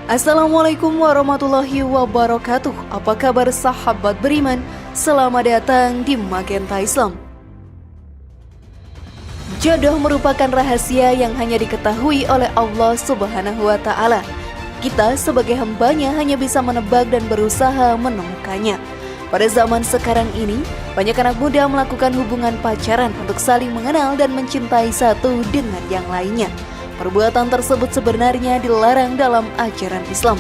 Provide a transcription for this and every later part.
Assalamualaikum warahmatullahi wabarakatuh. Apa kabar sahabat beriman? Selamat datang di Magenta Islam. Jodoh merupakan rahasia yang hanya diketahui oleh Allah Subhanahu wa Ta'ala. Kita sebagai hambanya hanya bisa menebak dan berusaha menemukannya. Pada zaman sekarang ini, banyak anak muda melakukan hubungan pacaran untuk saling mengenal dan mencintai satu dengan yang lainnya. Perbuatan tersebut sebenarnya dilarang dalam ajaran Islam.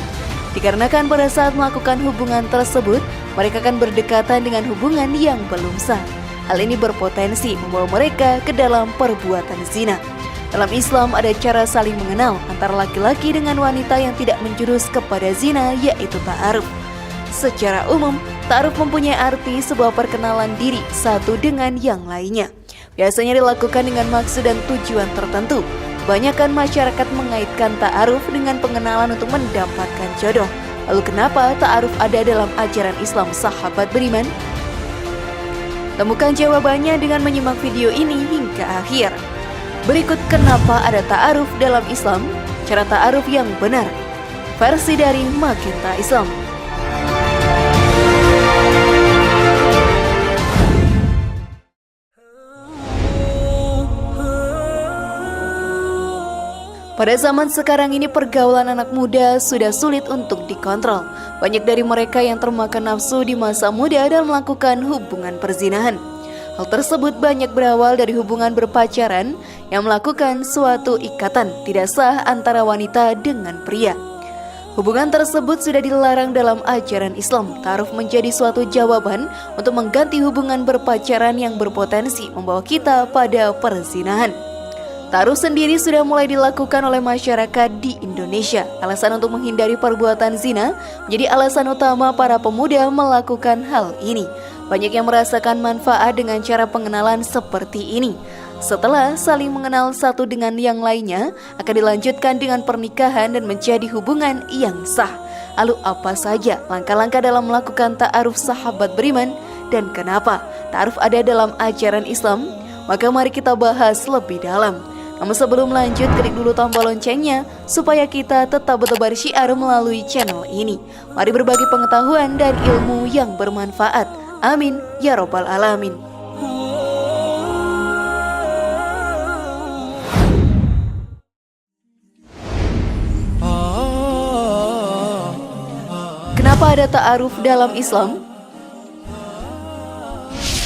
Dikarenakan pada saat melakukan hubungan tersebut, mereka akan berdekatan dengan hubungan yang belum sah. Hal ini berpotensi membawa mereka ke dalam perbuatan zina. Dalam Islam ada cara saling mengenal antara laki-laki dengan wanita yang tidak menjurus kepada zina, yaitu ta'aruf. Secara umum, ta'aruf mempunyai arti sebuah perkenalan diri satu dengan yang lainnya. Biasanya dilakukan dengan maksud dan tujuan tertentu. Kebanyakan masyarakat mengaitkan ta'aruf dengan pengenalan untuk mendapatkan jodoh. Lalu kenapa ta'aruf ada dalam ajaran Islam, sahabat beriman? Temukan jawabannya dengan menyimak video ini hingga akhir. Berikut kenapa ada ta'aruf dalam Islam, cara ta'aruf yang benar, versi dari Magenta Islam. Pada zaman sekarang ini pergaulan anak muda sudah sulit untuk dikontrol. Banyak dari mereka yang termakan nafsu di masa muda dan melakukan hubungan perzinahan. Hal tersebut banyak berawal dari hubungan berpacaran yang melakukan suatu ikatan tidak sah antara wanita dengan pria. Hubungan tersebut sudah dilarang dalam ajaran Islam. Ta'aruf menjadi suatu jawaban untuk mengganti hubungan berpacaran yang berpotensi membawa kita pada perzinahan. Ta'aruf sendiri sudah mulai dilakukan oleh masyarakat di Indonesia. Alasan untuk menghindari perbuatan zina menjadi alasan utama para pemuda melakukan hal ini. Banyak yang merasakan manfaat dengan cara pengenalan seperti ini. Setelah saling mengenal satu dengan yang lainnya, akan dilanjutkan dengan pernikahan dan menjadi hubungan yang sah. Lalu apa saja langkah-langkah dalam melakukan ta'aruf, sahabat beriman, dan kenapa ta'aruf ada dalam ajaran Islam? Maka mari kita bahas lebih dalam. Namun sebelum lanjut, klik dulu tombol loncengnya supaya kita tetap bertebar syiar melalui channel ini. Mari berbagi pengetahuan dan ilmu yang bermanfaat. Amin ya robbal alamin. Kenapa ada ta'aruf dalam Islam?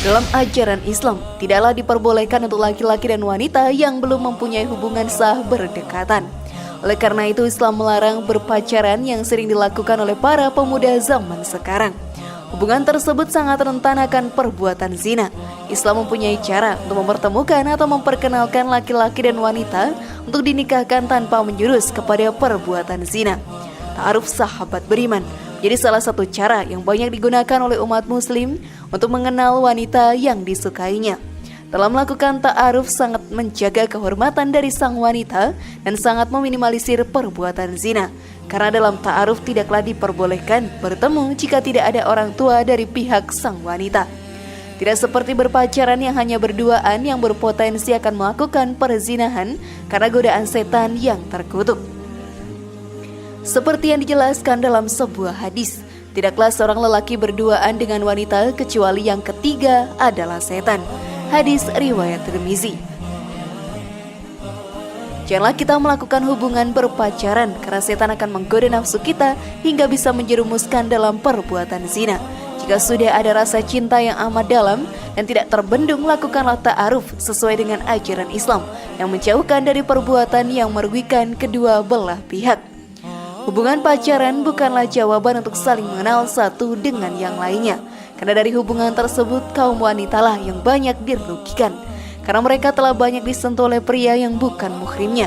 Dalam ajaran Islam, tidaklah diperbolehkan untuk laki-laki dan wanita yang belum mempunyai hubungan sah berdekatan. Oleh karena itu, Islam melarang berpacaran yang sering dilakukan oleh para pemuda zaman sekarang. Hubungan tersebut sangat rentan akan perbuatan zina. Islam mempunyai cara untuk mempertemukan atau memperkenalkan laki-laki dan wanita untuk dinikahkan tanpa menjurus kepada perbuatan zina. Ta'aruf, sahabat beriman, jadi salah satu cara yang banyak digunakan oleh umat muslim untuk mengenal wanita yang disukainya. Dalam melakukan ta'aruf sangat menjaga kehormatan dari sang wanita dan sangat meminimalisir perbuatan zina. Karena dalam ta'aruf tidaklah diperbolehkan bertemu jika tidak ada orang tua dari pihak sang wanita. Tidak seperti berpacaran yang hanya berduaan yang berpotensi akan melakukan perzinahan karena godaan setan yang terkutuk. Seperti yang dijelaskan dalam sebuah hadis, tidaklah seorang lelaki berduaan dengan wanita kecuali yang ketiga adalah setan. Hadis riwayat Tirmizi. Janganlah kita melakukan hubungan berpacaran karena setan akan menggoda nafsu kita hingga bisa menjerumuskan dalam perbuatan zina. Jika sudah ada rasa cinta yang amat dalam dan tidak terbendung, lakukanlah ta'aruf sesuai dengan ajaran Islam yang menjauhkan dari perbuatan yang merugikan kedua belah pihak. Hubungan pacaran bukanlah jawaban untuk saling mengenal satu dengan yang lainnya. Karena dari hubungan tersebut kaum wanitalah yang banyak dirugikan. Karena mereka telah banyak disentuh oleh pria yang bukan muhrimnya.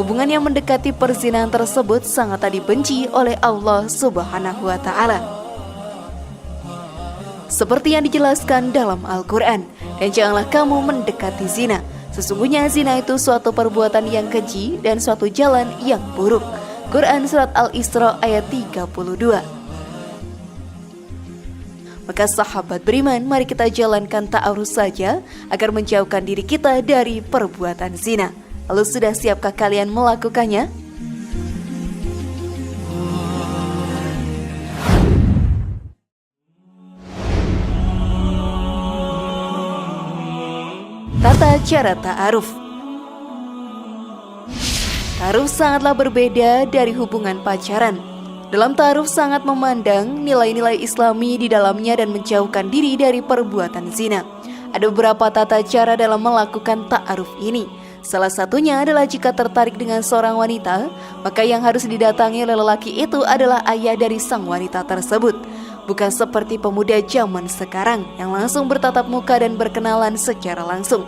Hubungan yang mendekati perzinahan tersebut sangat dibenci oleh Allah Subhanahu wa Ta'ala. Seperti yang dijelaskan dalam Al-Quran, dan janganlah kamu mendekati zina. Sesungguhnya zina itu suatu perbuatan yang keji dan suatu jalan yang buruk. Quran Surat Al-Isra ayat 32. Maka sahabat beriman, mari kita jalankan ta'aruf saja agar menjauhkan diri kita dari perbuatan zina. Lalu sudah siapkah kalian melakukannya? cara ta'aruf. Ta'aruf sangatlah berbeda dari hubungan pacaran. Dalam ta'aruf sangat memandang nilai-nilai Islami di dalamnya dan menjauhkan diri dari perbuatan zina. Ada beberapa tata cara dalam melakukan ta'aruf ini. Salah satunya adalah jika tertarik dengan seorang wanita, maka yang harus didatangi oleh lelaki itu adalah ayah dari sang wanita tersebut. Bukan seperti pemuda zaman sekarang yang langsung bertatap muka dan berkenalan secara langsung.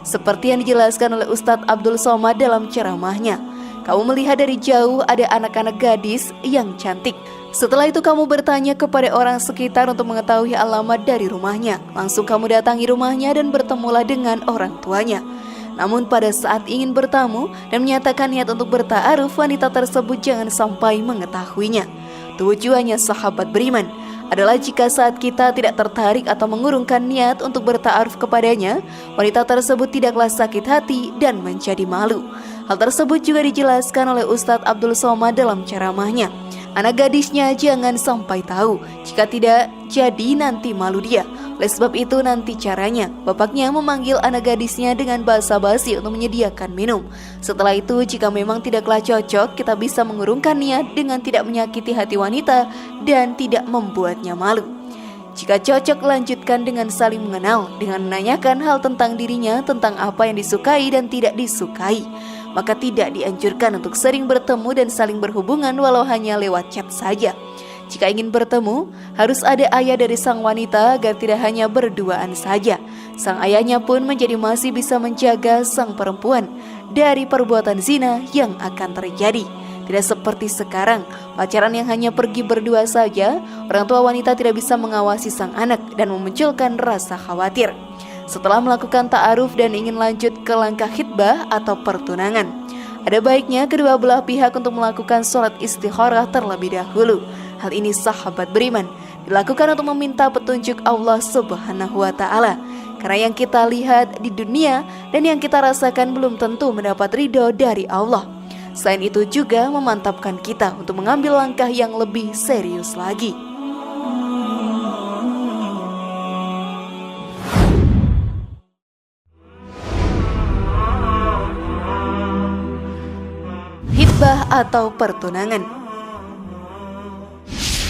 Seperti yang dijelaskan oleh Ustadz Abdul Somad dalam ceramahnya, kamu melihat dari jauh ada anak-anak gadis yang cantik. Setelah itu kamu bertanya kepada orang sekitar untuk mengetahui alamat dari rumahnya. Langsung kamu datangi rumahnya dan bertemulah dengan orang tuanya. Namun pada saat ingin bertamu dan menyatakan niat untuk berta'aruf, wanita tersebut jangan sampai mengetahuinya. Tujuannya sahabat beriman adalah jika saat kita tidak tertarik atau mengurungkan niat untuk berta'aruf kepadanya, wanita tersebut tidaklah sakit hati dan menjadi malu. Hal tersebut juga dijelaskan oleh Ustadz Abdul Somad dalam ceramahnya. Anak gadisnya jangan sampai tahu, jika tidak jadi nanti malu dia. Oleh sebab itu nanti caranya, bapaknya memanggil anak gadisnya dengan basa-basi untuk menyediakan minum. Setelah itu jika memang tidaklah cocok, kita bisa mengurungkan niat dengan tidak menyakiti hati wanita dan tidak membuatnya malu. Jika cocok, lanjutkan dengan saling mengenal, dengan menanyakan hal tentang dirinya, tentang apa yang disukai dan tidak disukai. Maka tidak dianjurkan untuk sering bertemu dan saling berhubungan walau hanya lewat chat saja. Jika ingin bertemu, harus ada ayah dari sang wanita agar tidak hanya berduaan saja. Sang ayahnya pun masih bisa menjaga sang perempuan dari perbuatan zina yang akan terjadi. Tidak seperti sekarang, pacaran yang hanya pergi berdua saja, orang tua wanita tidak bisa mengawasi sang anak dan memunculkan rasa khawatir. Setelah melakukan ta'aruf dan ingin lanjut ke langkah khitbah atau pertunangan, ada baiknya kedua belah pihak untuk melakukan sholat istikharah terlebih dahulu. Hal ini sahabat beriman dilakukan untuk meminta petunjuk Allah Subhanahu wa Ta'ala. Karena yang kita lihat di dunia dan yang kita rasakan belum tentu mendapat ridho dari Allah. Selain itu juga memantapkan kita untuk mengambil langkah yang lebih serius lagi. Khitbah atau pertunangan.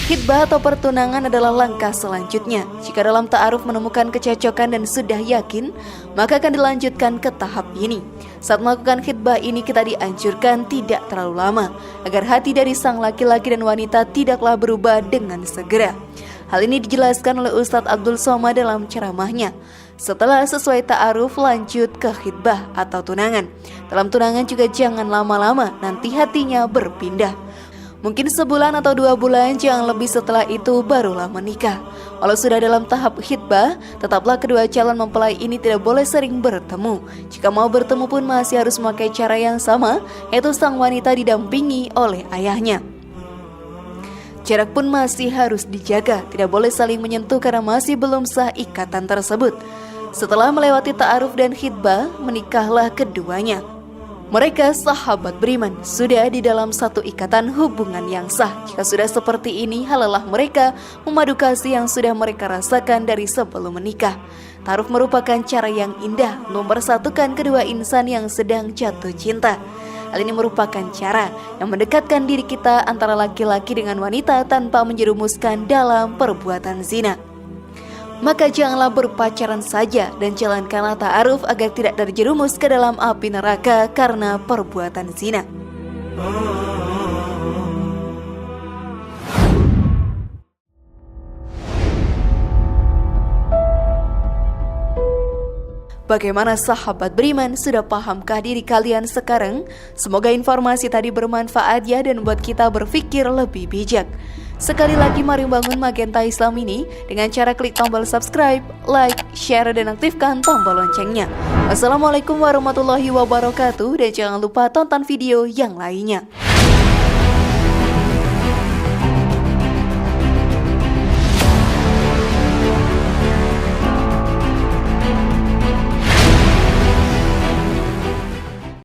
Khitbah atau pertunangan adalah langkah selanjutnya. Jika dalam ta'aruf menemukan kecocokan dan sudah yakin, maka akan dilanjutkan ke tahap ini. Saat melakukan khitbah ini kita dianjurkan tidak terlalu lama, agar hati dari sang laki-laki dan wanita tidaklah berubah dengan segera. Hal ini dijelaskan oleh Ustadz Abdul Somad dalam ceramahnya. Setelah selesai ta'aruf, lanjut ke khitbah atau tunangan. Dalam tunangan juga jangan lama-lama, nanti hatinya berpindah. Mungkin sebulan atau 2 bulan, jangan lebih setelah itu barulah menikah. Walau sudah dalam tahap khitbah, tetaplah kedua calon mempelai ini tidak boleh sering bertemu. Jika mau bertemu pun masih harus memakai cara yang sama, yaitu sang wanita didampingi oleh ayahnya. Jarak pun masih harus dijaga, tidak boleh saling menyentuh karena masih belum sah ikatan tersebut. Setelah melewati ta'aruf dan khitbah, menikahlah keduanya. Mereka sahabat beriman sudah di dalam satu ikatan hubungan yang sah. Jika sudah seperti ini, halalah mereka memadu kasih yang sudah mereka rasakan dari sebelum menikah. Ta'aruf merupakan cara yang indah mempersatukan kedua insan yang sedang jatuh cinta. Hal ini merupakan cara yang mendekatkan diri kita antara laki-laki dengan wanita tanpa menjerumuskan dalam perbuatan zina. Maka janganlah berpacaran saja dan jalankanlah ta'aruf agar tidak terjerumus ke dalam api neraka karena perbuatan zina. Bagaimana sahabat beriman, sudah pahamkah diri kalian sekarang? Semoga informasi tadi bermanfaat ya dan membuat kita berpikir lebih bijak. Sekali lagi mari bangun Magenta Islam ini dengan cara klik tombol subscribe, like, share, dan aktifkan tombol loncengnya. Wassalamualaikum warahmatullahi wabarakatuh dan jangan lupa tonton video yang lainnya.